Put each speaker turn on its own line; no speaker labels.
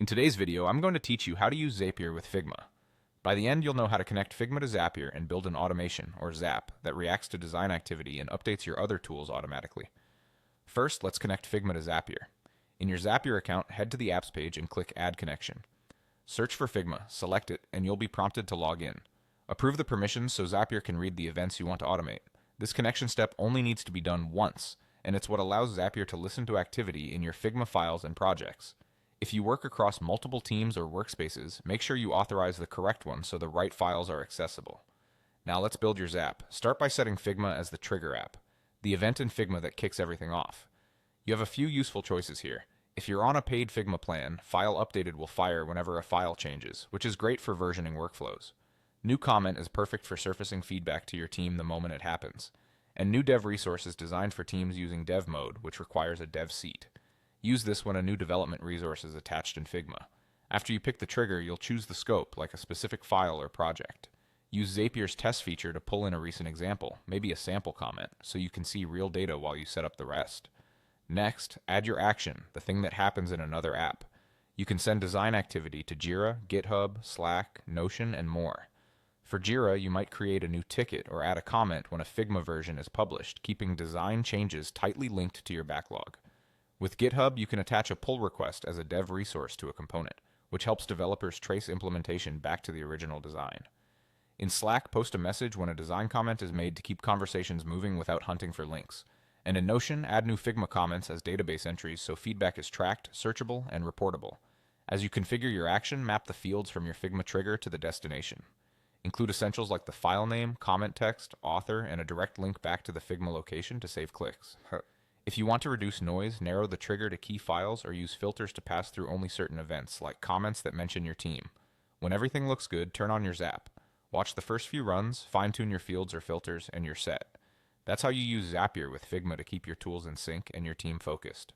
In today's video, I'm going to teach you how to use Zapier with Figma. By the end, you'll know how to connect Figma to Zapier and build an automation, or Zap, that reacts to design activity and updates your other tools automatically. First, let's connect Figma to Zapier. In your Zapier account, head to the Apps page and click Add Connection. Search for Figma, select it, and you'll be prompted to log in. Approve the permissions so Zapier can read the events you want to automate. This connection step only needs to be done once, and it's what allows Zapier to listen to activity in your Figma files and projects. If you work across multiple teams or workspaces, make sure you authorize the correct one so the right files are accessible. Now let's build your Zap. Start by setting Figma as the trigger app, the event in Figma that kicks everything off. You have a few useful choices here. If you're on a paid Figma plan, File Updated will fire whenever a file changes, which is great for versioning workflows. New Comment is perfect for surfacing feedback to your team the moment it happens. And New Dev Resource is designed for teams using Dev Mode, which requires a dev seat. Use this when a new development resource is attached in Figma. After you pick the trigger, you'll choose the scope, like a specific file or project. Use Zapier's test feature to pull in a recent example, maybe a sample comment, so you can see real data while you set up the rest. Next, add your action, the thing that happens in another app. You can send design activity to Jira, GitHub, Slack, Notion, and more. For Jira, you might create a new ticket or add a comment when a Figma version is published, keeping design changes tightly linked to your backlog. With GitHub, you can attach a pull request as a dev resource to a component, which helps developers trace implementation back to the original design. In Slack, post a message when a design comment is made to keep conversations moving without hunting for links. And in Notion, add new Figma comments as database entries so feedback is tracked, searchable, and reportable. As you configure your action, map the fields from your Figma trigger to the destination. Include essentials like the file name, comment text, author, and a direct link back to the Figma location to save clicks. If you want to reduce noise, narrow the trigger to key files or use filters to pass through only certain events, like comments that mention your team. When everything looks good, turn on your Zap. Watch the first few runs, fine-tune your fields or filters, and you're set. That's how you use Zapier with Figma to keep your tools in sync and your team focused.